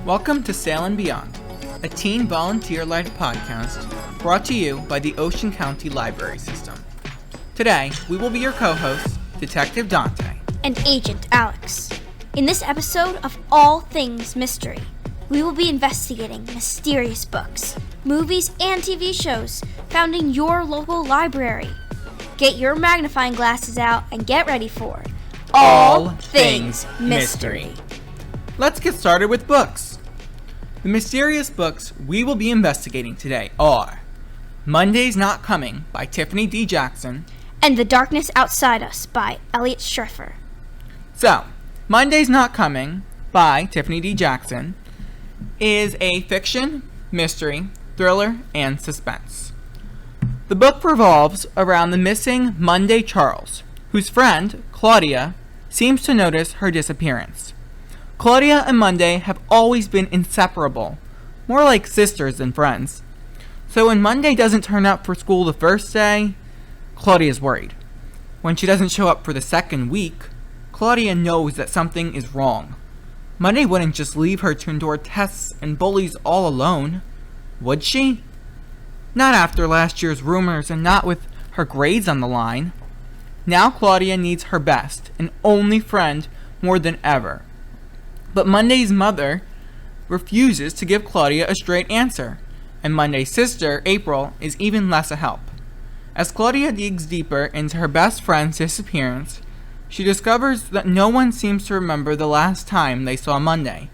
Welcome to Sail and Beyond, a teen volunteer-led podcast brought to you by the Ocean County Library System. Today, we will be your co-hosts, Detective Dante and Agent Alex. In this episode of All Things Mystery, we will be investigating mysterious books, movies, and TV shows found in your local library. Get your magnifying glasses out and get ready for All Things Mystery. Let's get started with books. The mysterious books we will be investigating today are Monday's Not Coming by Tiffany D. Jackson and The Darkness Outside Us by Eliot Schrefer. So, Monday's Not Coming by Tiffany D. Jackson is a fiction, mystery, thriller, and suspense. The book revolves around the missing Monday Charles, whose friend, Claudia, seems to notice her disappearance. Claudia and Monday have always been inseparable, more like sisters than friends. So when Monday doesn't turn up for school the first day, Claudia's worried. When she doesn't show up for the second week, Claudia knows that something is wrong. Monday wouldn't just leave her to endure tests and bullies all alone, would she? Not after last year's rumors and not with her grades on the line. Now Claudia needs her best and only friend more than ever. But Monday's mother refuses to give Claudia a straight answer, and Monday's sister, April, is even less a help. As Claudia digs deeper into her best friend's disappearance, she discovers that no one seems to remember the last time they saw Monday.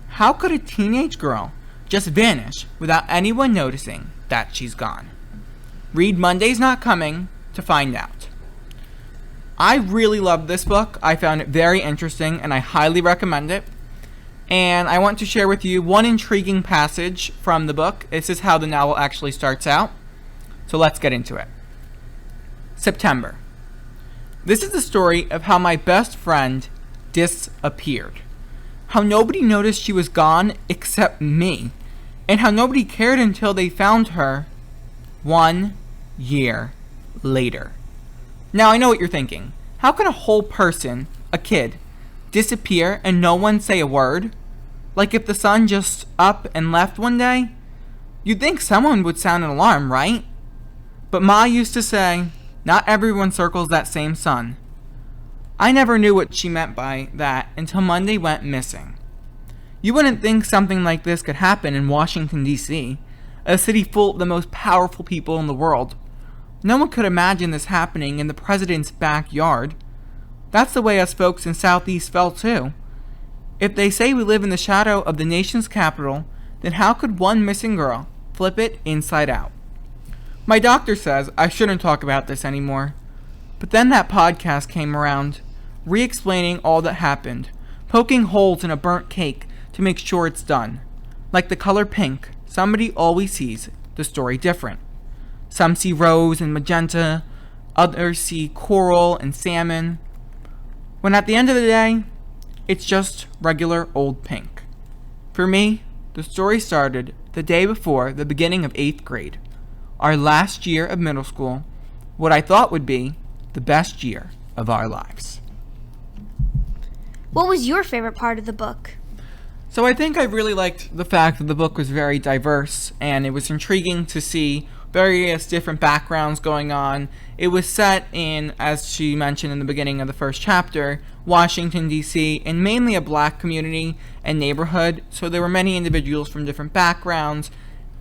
How could a teenage girl just vanish without anyone noticing that she's gone? Read Monday's Not Coming to find out. I really loved this book. I found it very interesting and I highly recommend it. And I want to share with you one intriguing passage from the book. This is how the novel actually starts out. So let's get into it. September. This is the story of how my best friend disappeared. How nobody noticed she was gone except me. And how nobody cared until they found her 1 year later. Now I know what you're thinking. How can a whole person, a kid, disappear and no one say a word? Like if the sun just up and left one day? You'd think someone would sound an alarm, right? But Ma used to say, not everyone circles that same sun. I never knew what she meant by that until Monday went missing. You wouldn't think something like this could happen in Washington, D.C., a city full of the most powerful people in the world. No one could imagine this happening in the president's backyard. That's the way us folks in Southeast felt too. If they say we live in the shadow of the nation's capital, then how could one missing girl flip it inside out? My doctor says I shouldn't talk about this anymore. But then that podcast came around, re-explaining all that happened, poking holes in a burnt cake to make sure it's done. Like the color pink, somebody always sees the story different. Some see rose and magenta, others see coral and salmon. When at the end of the day, it's just regular old pink. For me, the story started the day before the beginning of 8th grade, our last year of middle school, what I thought would be the best year of our lives. What was your favorite part of the book? So I think I really liked the fact that the book was very diverse and it was intriguing to see various different backgrounds going on. It was set in, as she mentioned in the beginning of the first chapter, Washington, D.C., and mainly a black community and neighborhood. So there were many individuals from different backgrounds,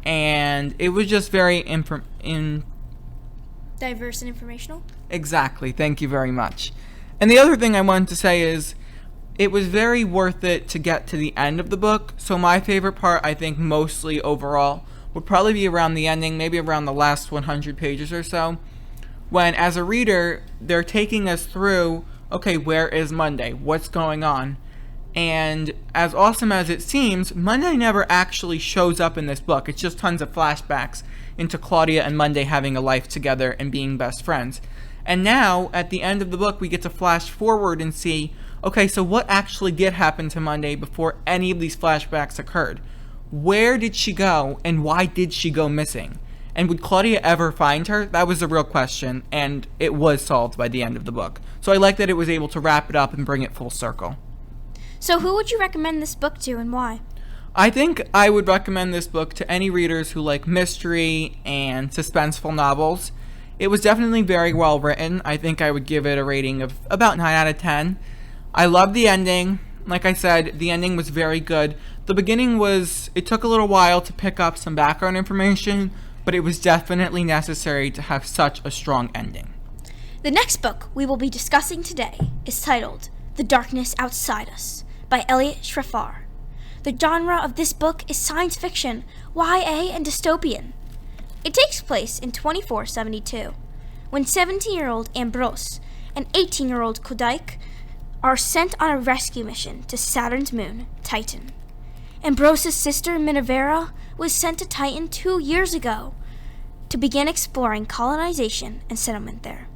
and it was just very diverse and informational? Exactly. Thank you very much. And the other thing I wanted to say is it was very worth it to get to the end of the book. So my favorite part, I think mostly overall, would probably be around the ending, maybe around the last 100 pages or so, when as a reader, they're taking us through, okay, where is Monday? What's going on? And as awesome as it seems, Monday never actually shows up in this book. It's just tons of flashbacks into Claudia and Monday having a life together and being best friends. And now, at the end of the book, we get to flash forward and see, okay, so what actually did happen to Monday before any of these flashbacks occurred? Where did she go, and why did she go missing? And would Claudia ever find her? That was the real question, and it was solved by the end of the book. So I like that it was able to wrap it up and bring it full circle. So who would you recommend this book to and why? I think I would recommend this book to any readers who like mystery and suspenseful novels. It was definitely very well written. I think I would give it a rating of about 9 out of 10. I love the ending. Like I said, the ending was very good. The beginning it took a little while to pick up some background information, but it was definitely necessary to have such a strong ending. The next book we will be discussing today is titled The Darkness Outside Us by Eliot Schrefer. The genre of this book is science fiction, YA, and dystopian. It takes place in 2472, when 17-year-old Ambrose and 18-year-old Kodyke are sent on a rescue mission to Saturn's moon, Titan. Ambrose's sister, Minerva, was sent to Titan 2 years ago to begin exploring colonization and settlement there.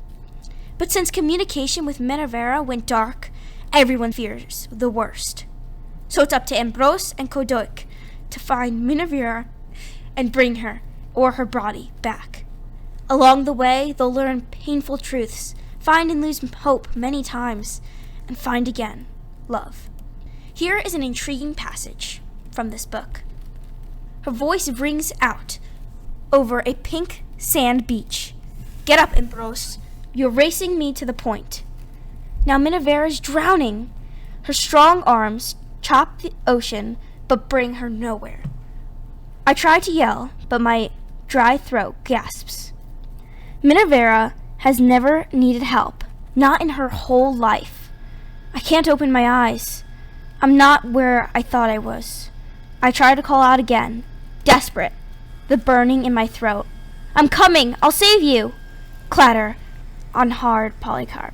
But since communication with Minerva went dark, everyone fears the worst. So it's up to Ambrose and Kodyke to find Minerva and bring her or her body back. Along the way, they'll learn painful truths, find and lose hope many times, and find again love. Here is an intriguing passage from this book. Her voice rings out over a pink sand beach. Get up, Ambrose. You're racing me to the point. Now Minerva is drowning. Her strong arms chop the ocean, but bring her nowhere. I try to yell, but my dry throat gasps. Minerva has never needed help, not in her whole life. I can't open my eyes. I'm not where I thought I was. I try to call out again, desperate, the burning in my throat. I'm coming! I'll save you! Clatter on hard polycarb,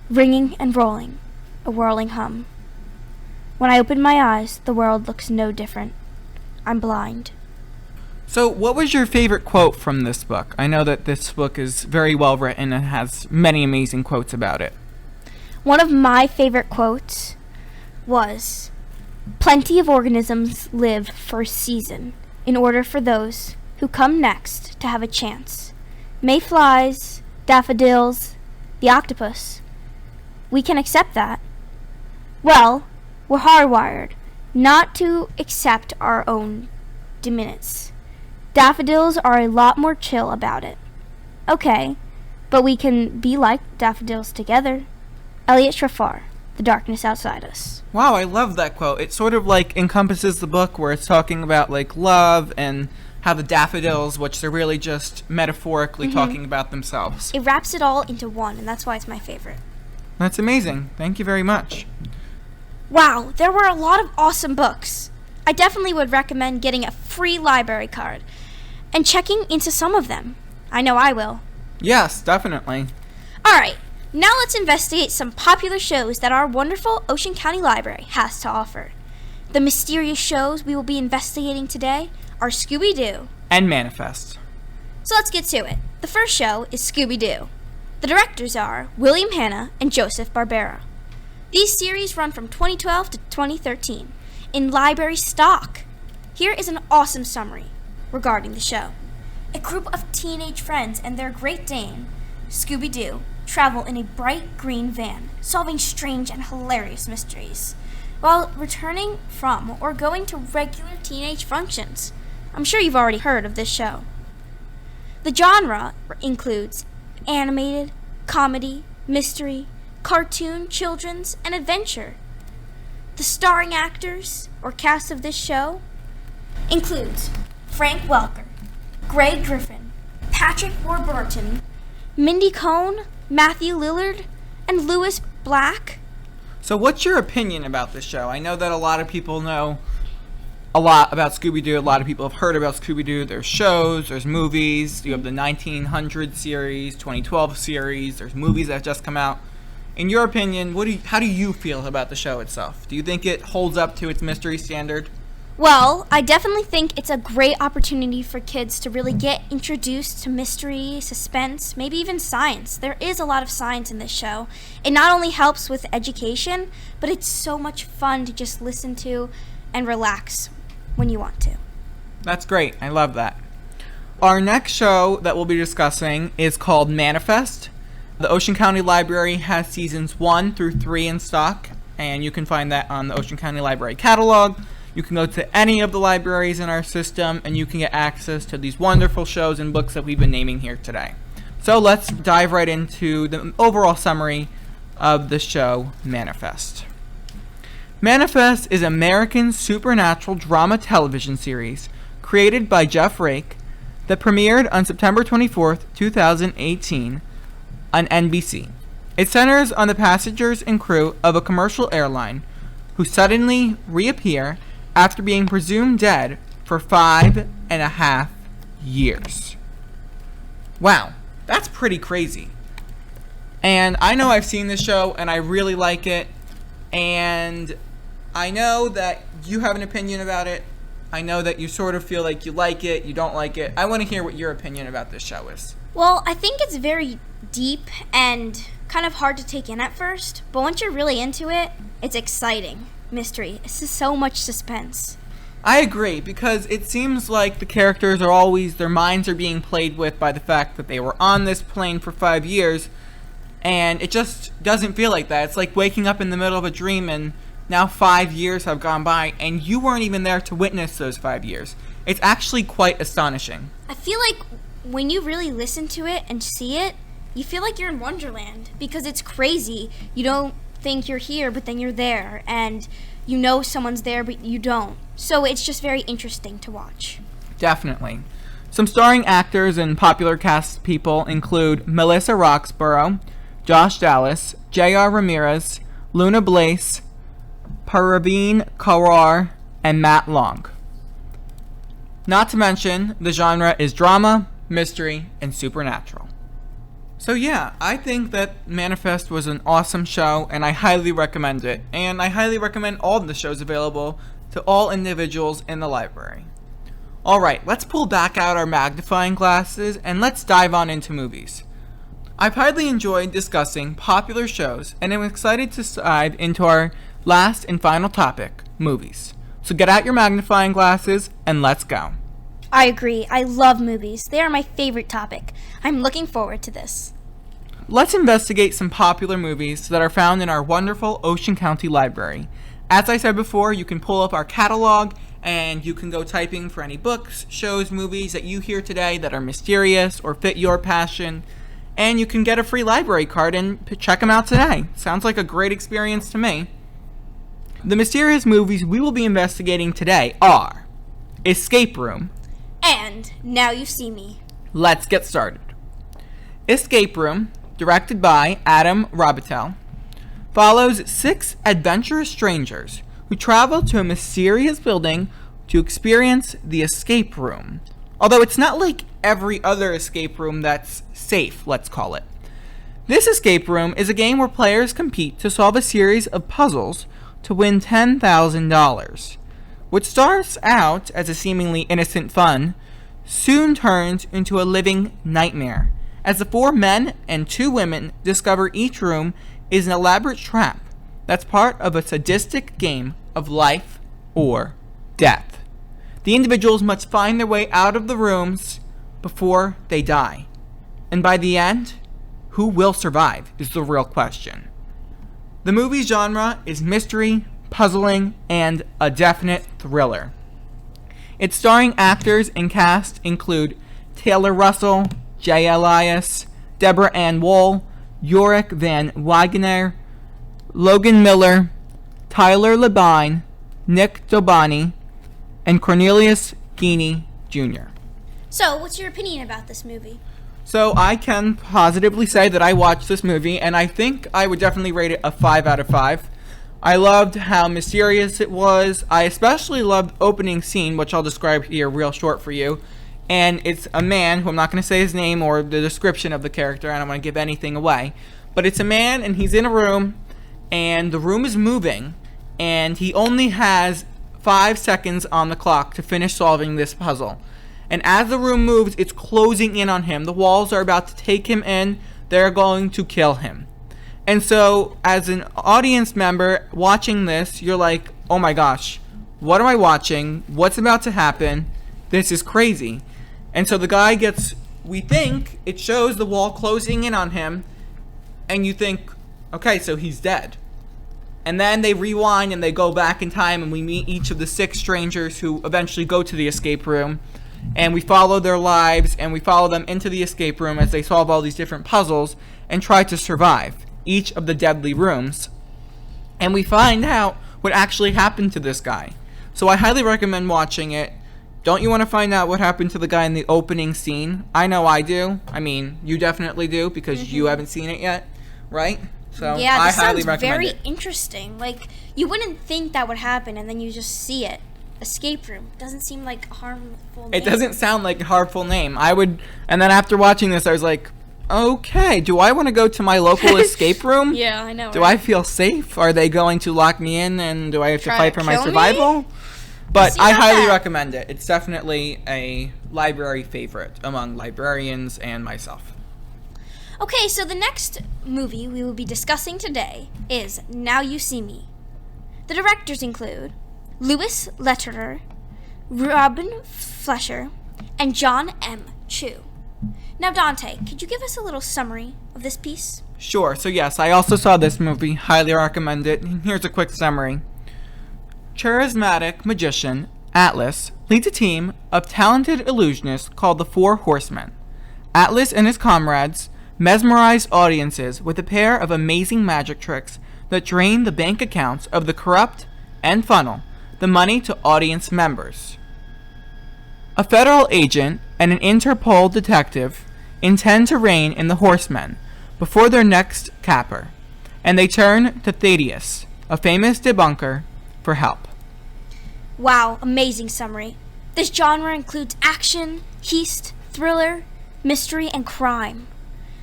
ringing and rolling, a whirling hum. When I open my eyes, the world looks no different. I'm blind. So, what was your favorite quote from this book? I know that this book is very well written and has many amazing quotes about it. One of my favorite quotes was, "Plenty of organisms live for a season in order for those who come next to have a chance. Mayflies, daffodils, the octopus. We can accept that. Well, we're hardwired not to accept our own demise. Daffodils are a lot more chill about it. Okay, but we can be like daffodils together." Eliot Schrefer, The Darkness Outside Us. Wow, I love that quote. It sort of like encompasses the book where it's talking about like love and how the daffodils, which they're really just metaphorically talking about themselves. It wraps it all into one, and that's why it's my favorite. That's amazing. Thank you very much. Wow, there were a lot of awesome books. I definitely would recommend getting a free library card and checking into some of them. I know I will. Yes, definitely. Alright, now let's investigate some popular shows that our wonderful Ocean County Library has to offer. The mysterious shows we will be investigating today are Scooby Doo And Manifest. So let's get to it. The first show is Scooby Doo. The directors are William Hanna and Joseph Barbera. These series run from 2012 to 2013 in library stock. Here is an awesome summary regarding the show. A group of teenage friends and their Great Dane, Scooby Doo, travel in a bright green van, solving strange and hilarious mysteries, while returning from or going to regular teenage functions. I'm sure you've already heard of this show. The genre includes animated, comedy, mystery, cartoon, children's, and adventure. The starring actors or cast of this show includes Frank Welker, Greg Griffin, Patrick Warburton, Mindy Cohn, Matthew Lillard, and Louis Black. So what's your opinion about this show? I know that a lot of people know a lot about Scooby-Doo. A lot of people have heard about Scooby-Doo. There's shows, there's movies. You have the 1900 series, 2012 series. There's movies that just come out. In your opinion, how do you feel about the show itself? Do you think it holds up to its mystery standard? Well, I definitely think it's a great opportunity for kids to really get introduced to mystery, suspense, maybe even science. There is a lot of science in this show. It not only helps with education, but it's so much fun to just listen to and relax when you want to. That's great. I love that. Our next show that we'll be discussing is called Manifest. The Ocean County Library has seasons 1 through 3 in stock, and you can find that on the Ocean County Library catalog. You can go to any of the libraries in our system, and you can get access to these wonderful shows and books that we've been naming here today. So let's dive right into the overall summary of the show Manifest. Manifest is an American supernatural drama television series created by Jeff Rake that premiered on September 24th, 2018 on NBC. It centers on the passengers and crew of a commercial airline who suddenly reappear after being presumed dead for 5.5 years. Wow, that's pretty crazy. And I know I've seen this show and I really like it, and I know that you have an opinion about it. I know that you sort of feel like you like it, you don't like it. I want to hear what your opinion about this show is. Well, I think it's very deep and kind of hard to take in at first, but once you're really into it, it's exciting. Mystery. It's just so much suspense. I agree, because it seems like the characters are always, their minds are being played with by the fact that they were on this plane for 5 years, and it just doesn't feel like that. It's like waking up in the middle of a dream and now 5 years have gone by and you weren't even there to witness those 5 years. It's actually quite astonishing. I feel like when you really listen to it and see it, you feel like you're in Wonderland because it's crazy. You don't think you're here, but then you're there, and you know someone's there, but you don't. So it's just very interesting to watch. Definitely. Some starring actors and popular cast people include Melissa Roxborough, Josh Dallas, J.R. Ramirez, Luna Blaze, Parveen Kaur, and Matt Long. Not to mention, the genre is drama, mystery, and supernatural. So yeah, I think that Manifest was an awesome show, and I highly recommend it. And I highly recommend all of the shows available to all individuals in the library. Alright, let's pull back out our magnifying glasses and let's dive on into movies. I've highly enjoyed discussing popular shows, and I'm excited to dive into our last and final topic, movies. So get out your magnifying glasses and let's go. I agree. I love movies. They are my favorite topic. I'm looking forward to this. Let's investigate some popular movies that are found in our wonderful Ocean County Library. As I said before, you can pull up our catalog and you can go typing for any books, shows, movies that you hear today that are mysterious or fit your passion. And you can get a free library card and check them out today. Sounds like a great experience to me. The mysterious movies we will be investigating today are Escape Room, and Now You See Me. Let's get started. Escape Room, directed by Adam Robitel, follows 6 adventurous strangers who travel to a mysterious building to experience the escape room. Although it's not like every other escape room that's safe, let's call it. This escape room is a game where players compete to solve a series of puzzles to win $10,000. What starts out as a seemingly innocent fun soon turns into a living nightmare, as the 4 men and 2 women discover each room is an elaborate trap that's part of a sadistic game of life or death. The individuals must find their way out of the rooms before they die. And by the end, who will survive is the real question. The movie genre is mystery, puzzling, and a definite thriller. Its starring actors and cast include Taylor Russell, Jay Elias, Deborah Ann Woll, Yorick Van Wagner, Logan Miller, Tyler Labine, Nick Dobani, and Cornelius Guiney Jr. So, what's your opinion about this movie? So I can positively say that I watched this movie, and I think I would definitely rate it a 5 out of 5. I loved how mysterious it was. I especially loved the opening scene, which I'll describe here real short for you. And it's a man, who I'm not going to say his name or the description of the character, I don't want to give anything away. But it's a man, and he's in a room, and the room is moving, and he only has 5 seconds on the clock to finish solving this puzzle. And as the room moves, it's closing in on him. The walls are about to take him in. They're going to kill him. And so, as an audience member watching this, you're like, oh my gosh, what am I watching? What's about to happen? This is crazy. And so the guy gets, we think, it shows the wall closing in on him, and you think, okay, so he's dead. And then they rewind and they go back in time, and we meet each of the 6 strangers who eventually go to the escape room. And we follow their lives, and we follow them into the escape room as they solve all these different puzzles and try to survive each of the deadly rooms. And we find out what actually happened to this guy. So I highly recommend watching it. Don't you want to find out what happened to the guy in the opening scene? I know I do. I mean, you definitely do, because you haven't seen it yet, right? So yeah, I this highly sounds recommend very it. interesting. Like, you wouldn't think that would happen, and then you just see it. Escape room doesn't seem like a harmful name. It doesn't sound like a harmful name. And then after watching this, I was like, okay, do I want to go to my local escape room? Yeah, I know. Do I feel safe? Are they going to lock me in, and do I have to Try fight to for my kill me? survival? But See, I not highly bad. recommend it. It's definitely a library favorite among librarians and myself. Okay, so the next movie we will be discussing today is Now You See Me. The directors include Louis Leterrier, Robin Fleischer, and John M. Chu. Now, Dante, could you give us a little summary of this piece? Sure. So yes, I also saw this movie. Highly recommend it. Here's a quick summary. Charismatic magician Atlas leads a team of talented illusionists called the Four Horsemen. Atlas and his comrades mesmerize audiences with a pair of amazing magic tricks that drain the bank accounts of the corrupt and funnel the money to audience members. A federal agent and an Interpol detective intend to rein in the Horsemen before their next capper, and they turn to Thaddeus, a famous debunker, for help. Wow, amazing summary. This genre includes action, heist, thriller, mystery, and crime.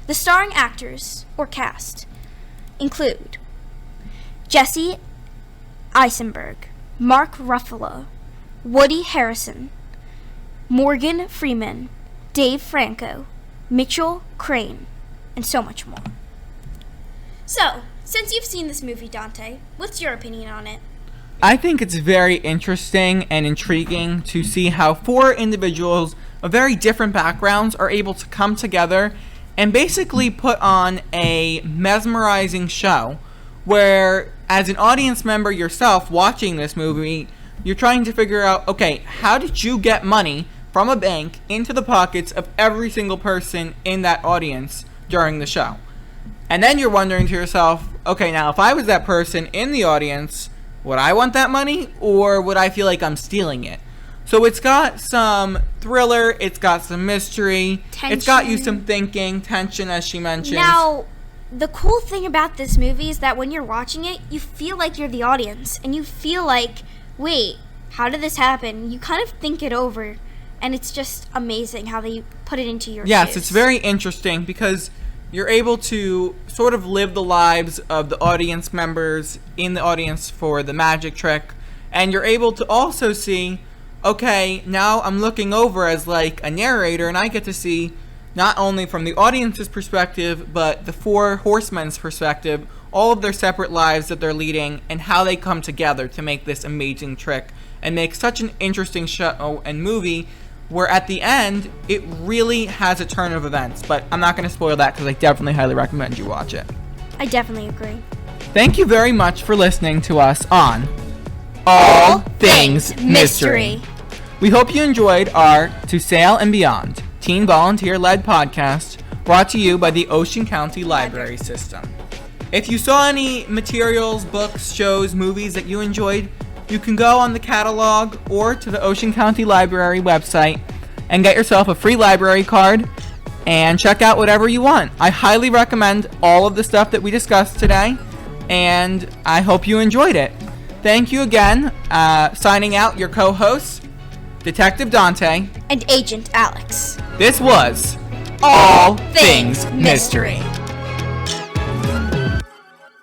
The starring actors, or cast, include Jesse Eisenberg, Mark Ruffalo, Woody Harrelson, Morgan Freeman, Dave Franco, Mitchell Crane, and so much more. So, since you've seen this movie, Dante, what's your opinion on it? I think it's very interesting and intriguing to see how 4 individuals of very different backgrounds are able to come together and basically put on a mesmerizing show where, as an audience member yourself watching this movie, you're trying to figure out, okay, how did you get money from a bank into the pockets of every single person in that audience during the show? And then you're wondering to yourself, okay, now if I was that person in the audience, would I want that money, or would I feel like I'm stealing it? So it's got some thriller, it's got some mystery, it's got you some thinking, tension, as she mentioned. Now, the cool thing about this movie is that when you're watching it, you feel like you're the audience, and you feel like, wait, how did this happen? You kind of think it over, and it's just amazing how they put it into your Yes, shoes. it's very interesting because you're able to sort of live the lives of the audience members in the audience for the magic trick, and you're able to also see, okay, now I'm looking over as like a narrator, and I get to see not only from the audience's perspective, but the 4 horsemen's perspective, all of their separate lives that they're leading, and how they come together to make this amazing trick and make such an interesting show and movie where at the end, it really has a turn of events. But I'm not going to spoil that because I definitely highly recommend you watch it. I definitely agree. Thank you very much for listening to us on All Things Mystery. We hope you enjoyed our To Sail and Beyond teen volunteer-led podcast brought to you by the Ocean County Library System. If you saw any materials, books, shows, movies that you enjoyed, you can go on the catalog or to the Ocean County Library website and get yourself a free library card and check out whatever you want. I highly recommend all of the stuff that we discussed today, and I hope you enjoyed it. Thank you again. Signing out, your co-hosts, Detective Dante And Agent Alex. This was All Things Mystery.